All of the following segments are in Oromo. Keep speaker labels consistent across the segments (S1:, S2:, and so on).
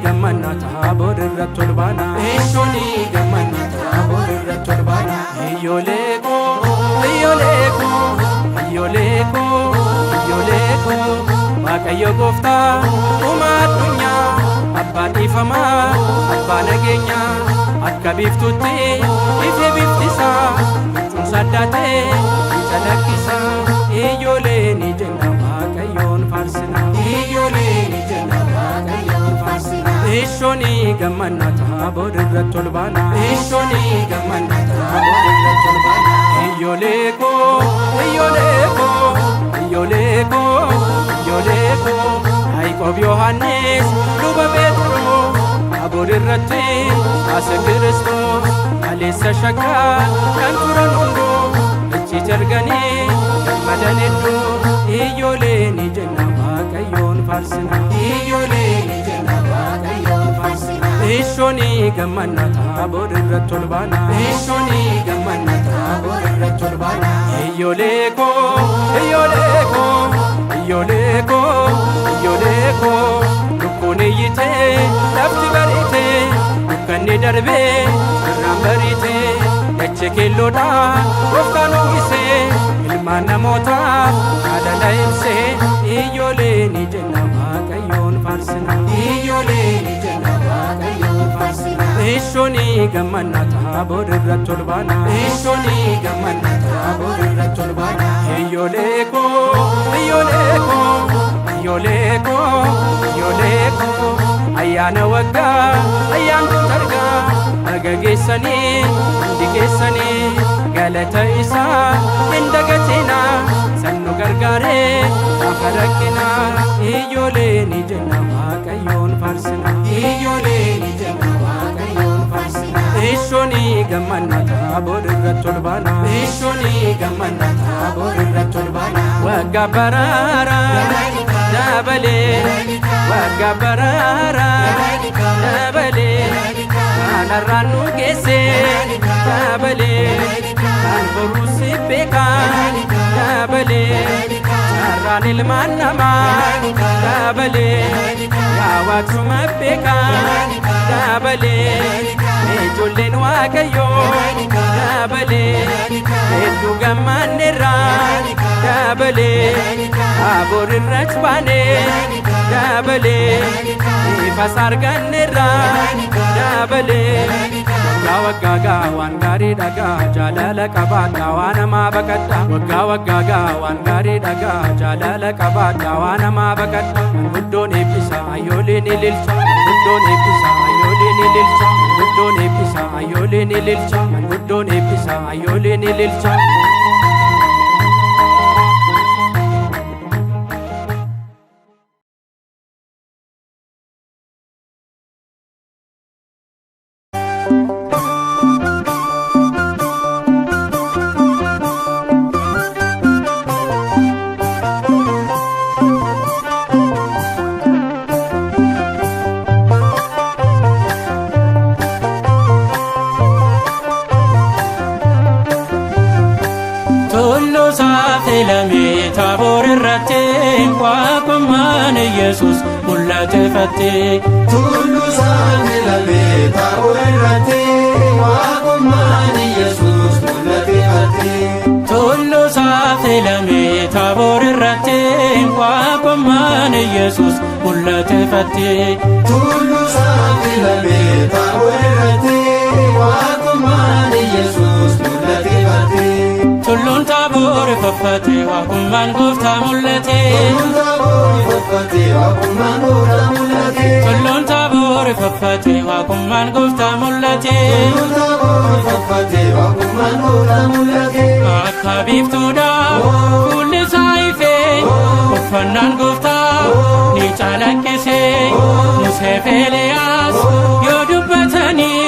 S1: gammanna taabor irratti ol baana Eeshoni gammanna taabor irratti ol baana Iyyoolee koo iyyoolee koo iyyoolee koo iyyoolee koo Waaqayyo gooftaa uumaa addunyaa abbaan dhiifamaa abbaa nageenyaa akka biiftuutti ife biftisaa biiftuun saddaatee calaqqisaa iyyoolee ni jenna Waaqayyoon faarsina iyyoolee ni jenna Waaqayyoon faarsina Eeshoni gammanna taabor irratti ol baana Eeshoni gammanna taabor irratti ol baana iyyoolee koo iyyoolee koo iyyoolee koo iyyoolee koo Yaaqoob Yohannis luba Phexros taabor irratti kaase Kiristoos kaleessa shakkaa kan turan hunduu achi arganii gammadan hedduu iyyoolee ni jenna Waaqayyoon faarsina iyyoolee ni jenna Waaqayyoon faarsina Eeshoni gammanna taabor irratti ol baana Eeshoni gammanna taabor irratti ol baana iyyoolee koo iyyoolee koo iyyoolee koo iyyoolee koo lukkuun iyyitee lafti bariitee dukkanni darbee irraan bariitee dachee keelloodhaan gooftaan uwwisee ilmaan namootaaf jaalala ibsee iyyoolee ni jenna Waaqayyoon faarsina iyyoolee ni jenna Waaqayyoon faarsina Eeshoni gammanna taabor irratti ol baana Eeshoni gammanna taabor irratti ol baana iyyoolee koo iyyoolee koo iyyoolee koo iyyoolee koo ayyaana waggaa ayyaantu argaa naga geessanii hundi keessanii galata isaa hin dagatinaa sannu gargaaree gaafa rakkinaa iyyoolee ni jenna Waaqayyoon faarsina iyyoolee ni jenna Waaqayyoon faarsina Eeshoni gammanna taabor irratti ol baana Eeshoni gammanna taabor irratti ol baana waggaa baraaraa dabalee waggaa baraaraa dabalee kanarraan nu geessee dabalee kan boruu si beekaa dabalee carraan ilmaan namaa dabalee yaa waaqsuma beekaa dabalee ijoolleen Waaqayyoo dabalee hedduu gammanneerraa dabalee taabor irratti baanee dabalee ifas arganneerraa dabalee waggaa waggaagaa waan gaarii dhagaa jaalala qabaadhaa waan namaa baqadhaa waggaa waggaagaa waan gaarii dhagaa jaalala qabaadhaa waan namaa baqadhaa manguddoon eebbisa ayyooleen ililcha manguddoon eebbisa ayyooleen ililcha manguddoon eebbisa ayyooleen ililcha manguddoon eebbisa ayyooleen ililcha taabor irratti waaqummaan Yesuus mul'ate fattee
S2: tullu saaxilamee taabor irratti waaqummaan Yesuus mul'ate fattee
S1: tullu saaxilamee taabor irratti waaqummaan Yesuus mul'ate fattee
S2: tullu saaxilamee taabor irratti waaqummaan Yesuus mul'ate fattee
S1: tulluun taabor faffate waaqummaan gooftaa mul'ate tulluun taabor faffate waaqummaan gooftaa mul'ate akka biiftuudhaa fuulli isaa ifee uffannaan gooftaa ni calaqqisee Museef Eeliyaas yoo dubbatanii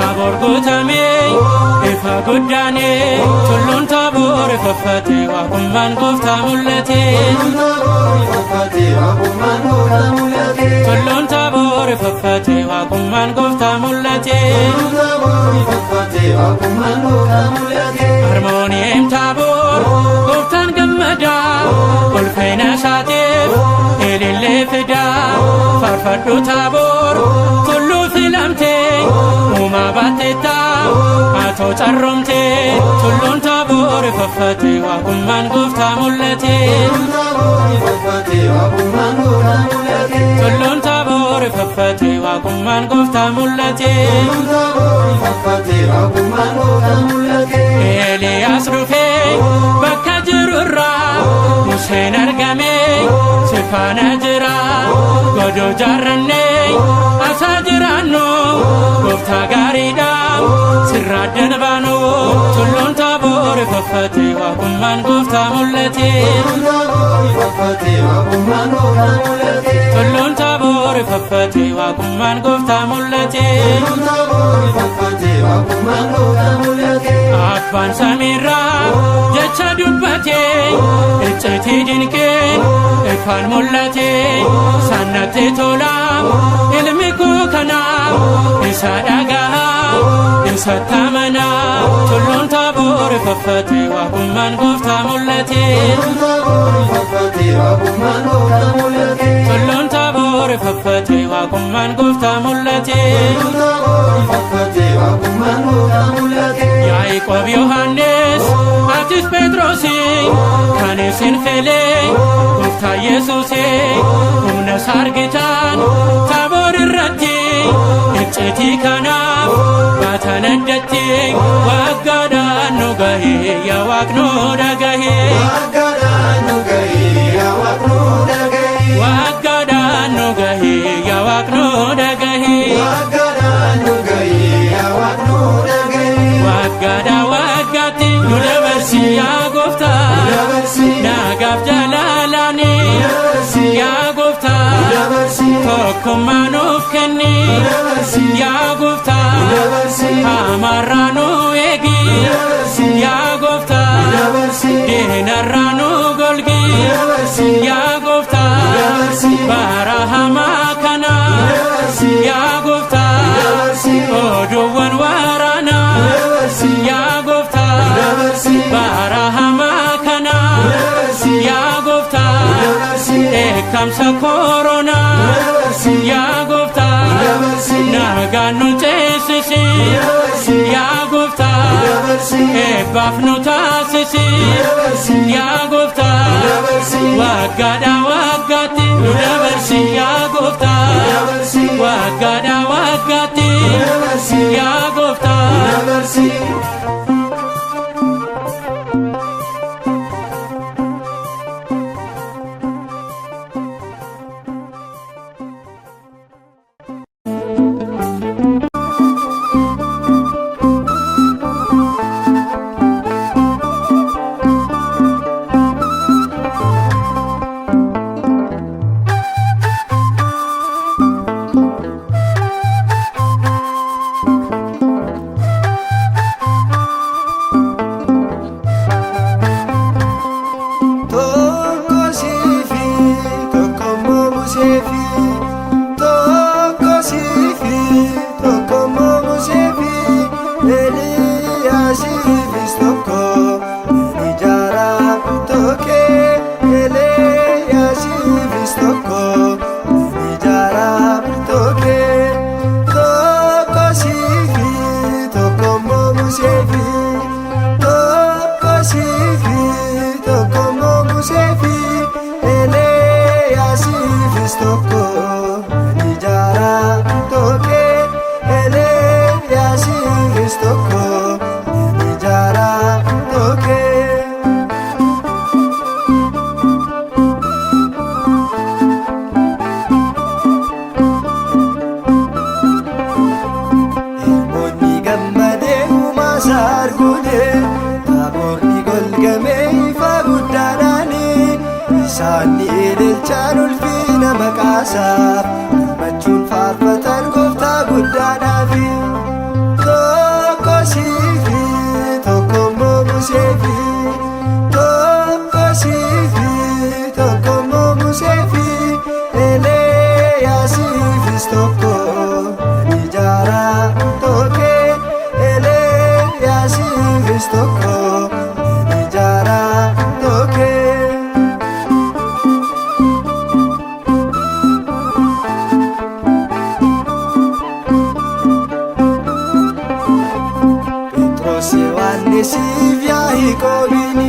S1: taabor gootamee ifa guddaanee tulluun taabor faffate waaqummaan gooftaa mul'ate tulluun taabor faffate waaqummaan gooftaa mul'ate harmooniyeem taabor gooftaan gammadaa ulfina isaatiif ilillee fidaa faarfadhu taabor baatetta atoo carroomte tulluun Taaboor faffate waaqummaan gooftaa mul'ate. Tulluun Taaboor faffate waaqummaan gooftaa mul'ate. Eeliyaas dhufee bakka jirurraa Museen argame si faana jira godoo jaarrannee asaa jiraannu gooftaa gaariidha sirraa addan baanu. Tulluun Taaboor faffate waaqummaan gooftaa mul'ate. Tulluun Taaboor faffate waaqummaan gooftaa mul'ate. Abbaan samiirraa jecha dubbate iccitii dinqeen ifaan mul'ate. Sannatti tola ilmi koo kanaaf isa dhagahaa isatti amanaa. Tulluun Taaboor faffate waaqummaan gooftaa mul'ate. Tulluun Taaboor faffate waaqummaan gooftaa mul'ate. Yaaqoob Yohannis atis Phexrosi kan isin felee gooftaa Yesuusi humna isaa argitan Taaboor irratti iccitii kanaaf baatan addatti waggaadhaan nu gahee yaa Waaqni nu dhagahee. Waggaadhaan nu gahee yaa Waaqni nu dhagahee. Waggaadhaan nu gahee yaa Waaqni nu dhagahee. Waggaadhaa waggaatti nu dabarsi yaa gooftaa naagaaf jaalalaani yaa gooftaa tokkummaa nuuf kenni yaa gooftaa hamarraa nu eegi yaa gooftaa diinarraa nu golgi yaa gooftaa bara hamaa kana yaa gooftaa oduuwwan waraanaa yaa gooftaa bara hamaa kana yaa gooftaa dheekkamsa koronaa yaa gooftaa nagaan nu ceesisi yaa gooftaa eebbaaf nu taasisi yaa gooftaa waggaadhaa waggaatti nu dabarsi yaa gooftaa waggaadhaa waggaatti yaa gooftaa.
S3: Gammachuun faarfatan gooftaa guddaadhaaf tokko siifi tokko immoo Museefi tokko siifi tokko immoo Museefi Eeliyaasiifis tokko ni jaara tokko Eeliyaasiifis tokko ni jaara tokko. geessiif yaa'ii qoobiini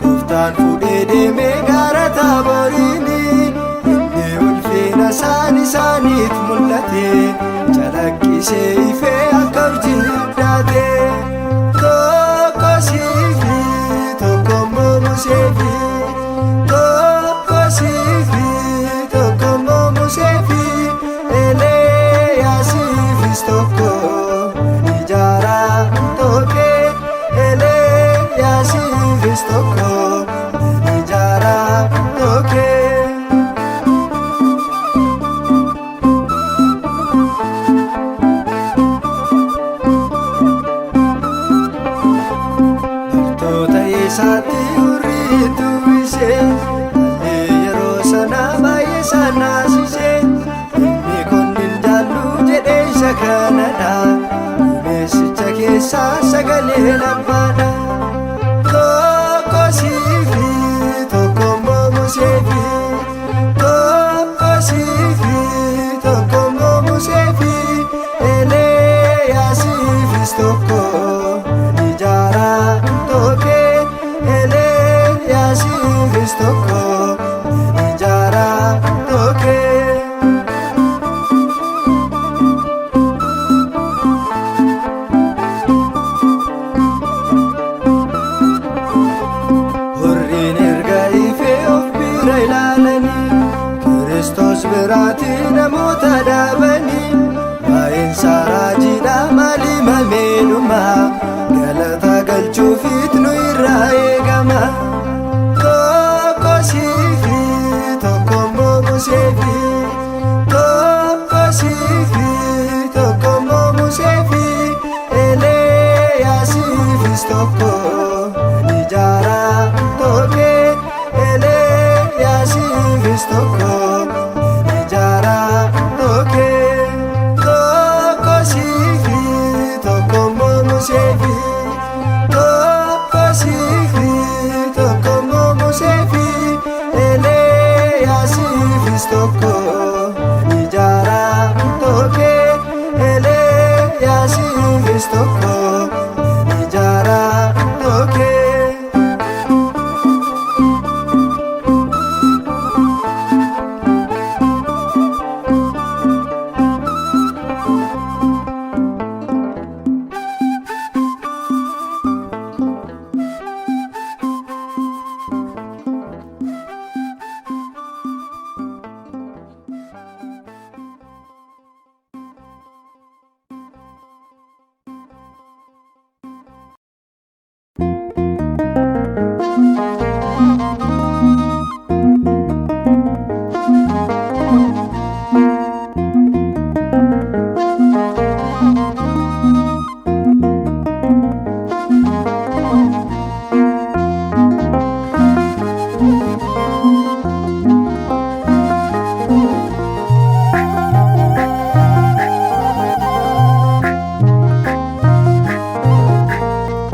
S3: gooftaan fuudhee deemee gaara Taaboriini inni ulfina isaaniif mul'ate calaqqisee ifee akka urjii ibdaate tokko siifi tokko immoo Museefi tokko siifi tokko immoo Museefi Eliyaasiifis tokko ni ijaara tokkee Eliyaasiifis tokko ni ijaara tokkee. Loltoota isaatti hurriitu ishee mallee yeroo sana baay'ee sanaasisee inni kun hin jaallu jedhee isa kanadha duumessicha keessaa sagaleen abbaadha tokko siifi tokko immoo Museefi tokko siifi tokko immoo Museefi Eliyaasiifis tokko ni ijaara tokkee Eliyaasiifis tokko ni ijaara tokkee. Hurriin erga ifee of bira ilaalanii Kiristoos biraatii namoota dhaabanii waa'een isaa raajiidha maalii mameedhuma galata galchuufiit nu irraa eegama tokko siifi tokko immoo Museefi tokko siifi tokko immoo Museefi Eliyaasiifis tokko ni ijaara tokkee Eliyaasiifis tokko ni ijaara tokkee tokko siifi tokko immoo Museefi tokko siifi tokko immoo Museefi Eliyaasiifis tokko ni ijaara tokkee Eliyaasiifis tokko ni ijaara tokkee.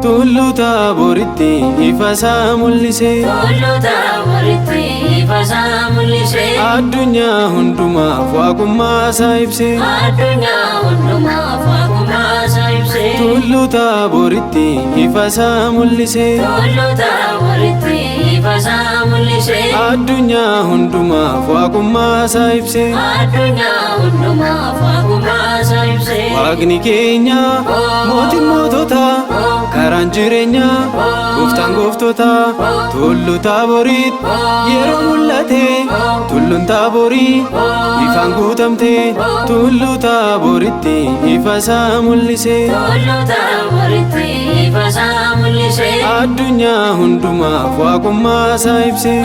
S1: Tullu Taaboritti ifasaa mul'isee addunyaa hundumaaf waaqummaa ibsee Tullu Taaboritti ifasaa mul'isee addunyaa hundumaaf waaqummaa ibsee Waaqni keenya mootiin moototaa karaan jireenyaa gooftaan gooftotaa Tullu Taaboritti yeroo mul'ate tulluun Taaborii ifaan guutamte Tullu Taaboritti ifasaa mul'isee addunyaa hundumaaf waaqummaa ibsee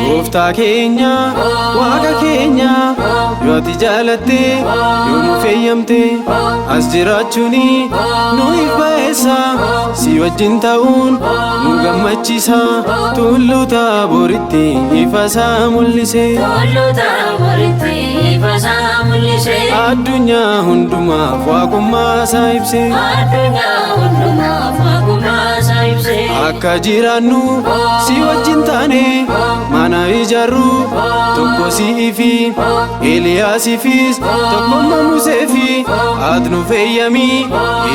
S1: gooftaa keenya waaqa keenya yoo ati jaalatte yoo nu fayyamte as jiraachuuni nuuf ba'eessa si wajjin ta'uun nu gammachiisa Tullu Taaboritti ifasaa mul'isee addunyaa hundumaaf waaqummaa ibsee akka jiraannu si wajjin taane mana
S3: ijaarru tokko siifi Eeliyaasiifis tokkomma Museefi atnu feeyyamii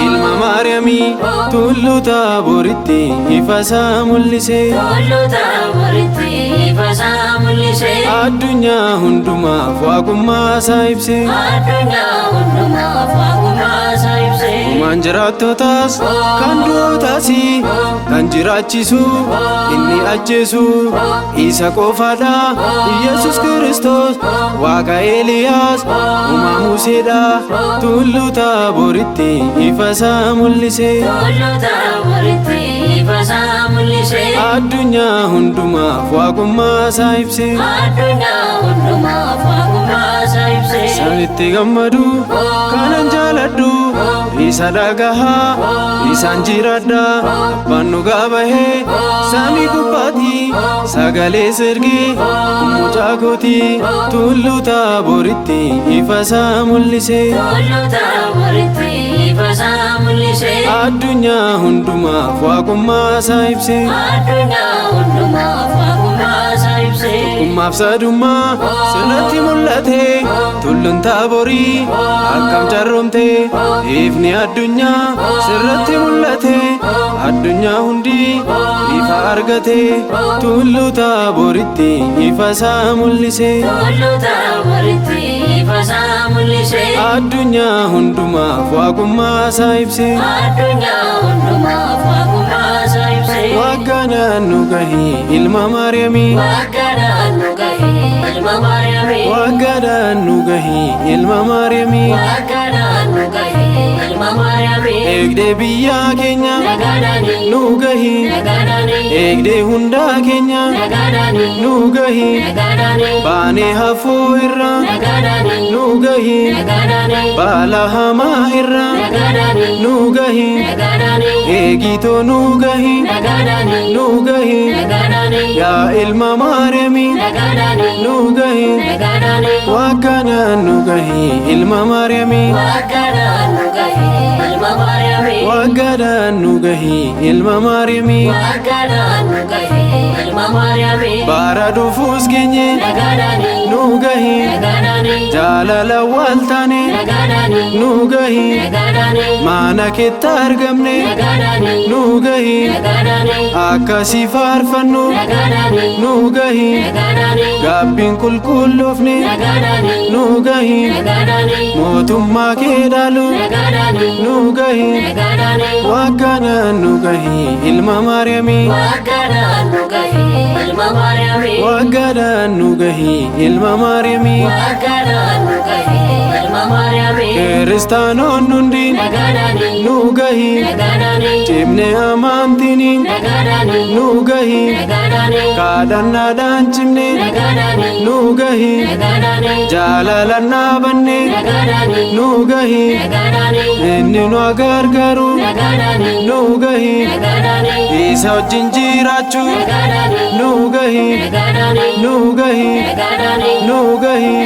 S3: ilma Maariyaamii Tulluu Taaboritti ifasaa mul'ise addunyaa hundumaaf waaqummaa ibse Uumaan jiraattotaas kan du'ootaas kan jiraachisu inni ajjeesu isa qofaadha Yesus Kiristoos Waaqa Eeliyaas Uumaa Museedha Tulluu Taaboritti ifasaa mul'ise addunyaa hundumaaf waaqummaa ibse Sanitti gammadu kanan jaaladhu isa dhagahaa isaan jiraadha abbaan dhugaa bahee samii gubbaatti sagalee sirgee mucaa kooti Tulluu Taaboritti ifasaa mul'ise addunyaa hundumaaf waaqummaa ibse Tokkummaaf sadummaa sirratti mul'ate Tulluun Taaborii akkam carroomte ifni addunyaa sirratti mul'ate addunyaa hundi ifa argate Tulluu Taaboritti ifasaa mul'ise addunyaa hundumaaf waaqummaa ibse Wagganaan nu gahi ilma Maariyaamii Wagganaan nu gahi ilma Maariyaamii Eegdee biyyaa keenya nu gahi eegdee hundaa keenya nu gahi baanee hafuu irra nu gahi baala hamaa irra nu gahi eegitoo nu gahi nu gahi yaa ilma Maariyaamii nu gahi Wagganaan nu gahi ilma Maariyaamii Wagganaan nu gahi ilma Maariyaamii bara dhufuus geenye nu gahi jaalala waltaane nu gahi mana keetti argamne nu gahi akkasi faarfannu nu gahi gaabbiin qulqulloofne nu gahi mootummaa kee dhaalu nu gahi Wagganaan nu gahi ilma Maariyaamii Wagganaan nu gahi ilma Maariyaamii Kiristaanoon hundi nu gahi cimne amantiin nu gahi kadhannaadhaan cimne nu gahi jaalalaan dhaabanne nu gahi inni nu gargaaru nu gahi isa wajjin jiraachuu nu gahi nu gahi nu gahi